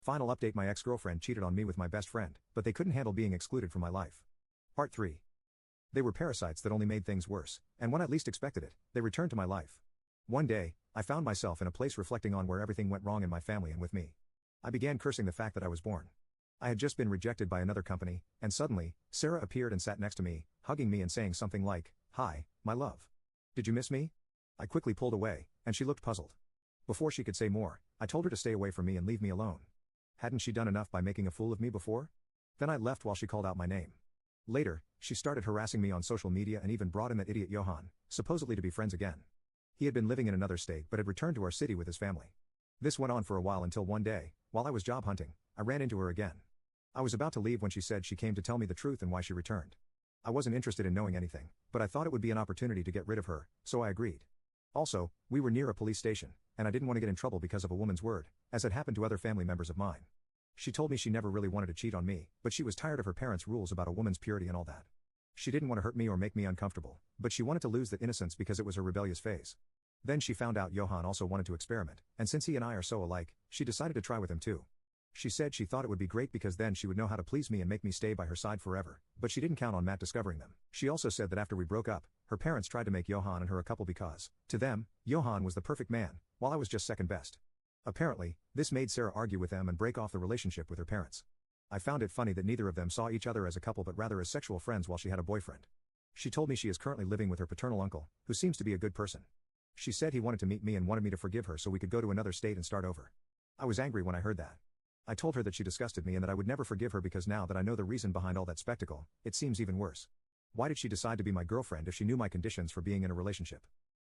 Final update: my ex-girlfriend cheated on me with my best friend, but they couldn't handle being excluded from my life. Part 3. They were parasites that only made things worse, and when I least expected it, they returned to my life. One day, I found myself in a place reflecting on where everything went wrong in my family and with me. I began cursing the fact that I was born. I had just been rejected by another company, and suddenly, Sarah appeared and sat next to me, hugging me and saying something like, "Hi, my love. Did you miss me?" I quickly pulled away, and she looked puzzled. Before she could say more, I told her to stay away from me and leave me alone. Hadn't she done enough by making a fool of me before? Then I left while she called out my name. Later, she started harassing me on social media and even brought in that idiot Johan, supposedly to be friends again. He had been living in another state but had returned to our city with his family. This went on for a while until one day, while I was job hunting, I ran into her again. I was about to leave when she said she came to tell me the truth and why she returned. I wasn't interested in knowing anything, but I thought it would be an opportunity to get rid of her, so I agreed. Also, we were near a police station, and I didn't want to get in trouble because of a woman's word, as had happened to other family members of mine. She told me she never really wanted to cheat on me, but she was tired of her parents' rules about a woman's purity and all that. She didn't want to hurt me or make me uncomfortable, but she wanted to lose that innocence because it was her rebellious phase. Then she found out Johan also wanted to experiment, and since he and I are so alike, she decided to try with him too. She said she thought it would be great because then she would know how to please me and make me stay by her side forever, but she didn't count on Matt discovering them. She also said that after we broke up, her parents tried to make Johan and her a couple because, to them, Johan was the perfect man, while I was just second best. Apparently, this made Sarah argue with them and break off the relationship with her parents. I found it funny that neither of them saw each other as a couple but rather as sexual friends while she had a boyfriend. She told me she is currently living with her paternal uncle, who seems to be a good person. She said he wanted to meet me and wanted me to forgive her so we could go to another state and start over. I was angry when I heard that. I told her that she disgusted me and that I would never forgive her because now that I know the reason behind all that spectacle, it seems even worse. Why did she decide to be my girlfriend if she knew my conditions for being in a relationship?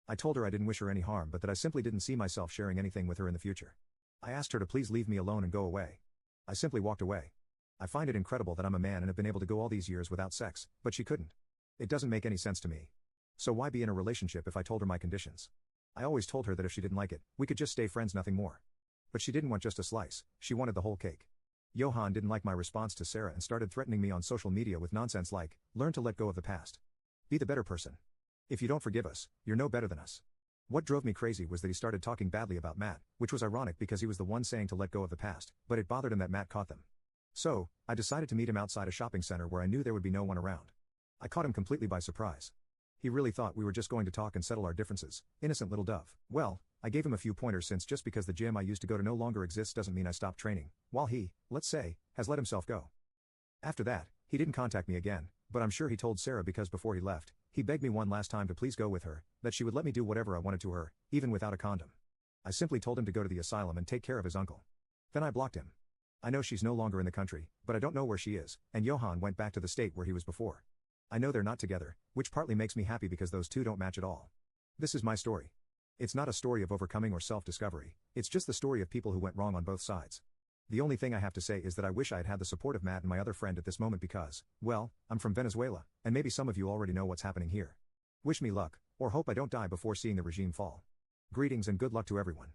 I told her I didn't wish her any harm but that I simply didn't see myself sharing anything with her in the future. I asked her to please leave me alone and go away. I simply walked away. I find it incredible that I'm a man and have been able to go all these years without sex, but she couldn't. It doesn't make any sense to me. So why be in a relationship if I told her my conditions? I always told her that if she didn't like it, we could just stay friends, nothing more. But she didn't want just a slice, she wanted the whole cake. Johan didn't like my response to Sarah and started threatening me on social media with nonsense like, "Learn to let go of the past. Be the better person. If you don't forgive us, you're no better than us." What drove me crazy was that he started talking badly about Matt, which was ironic because he was the one saying to let go of the past, but it bothered him that Matt caught them. So, I decided to meet him outside a shopping center where I knew there would be no one around. I caught him completely by surprise. He really thought we were just going to talk and settle our differences, innocent little dove. Well, I gave him a few pointers since just because the gym I used to go to no longer exists doesn't mean I stopped training, while he, let's say, has let himself go. After that, he didn't contact me again, but I'm sure he told Sarah because before he left, he begged me one last time to please go with her, that she would let me do whatever I wanted to her, even without a condom. I simply told him to go to the asylum and take care of his uncle. Then I blocked him. I know she's no longer in the country, but I don't know where she is, and Johan went back to the state where he was before. I know they're not together, which partly makes me happy because those two don't match at all. This is my story. It's not a story of overcoming or self-discovery, it's just the story of people who went wrong on both sides. The only thing I have to say is that I wish I had had the support of Matt and my other friend at this moment because, well, I'm from Venezuela, and maybe some of you already know what's happening here. Wish me luck, or hope I don't die before seeing the regime fall. Greetings and good luck to everyone.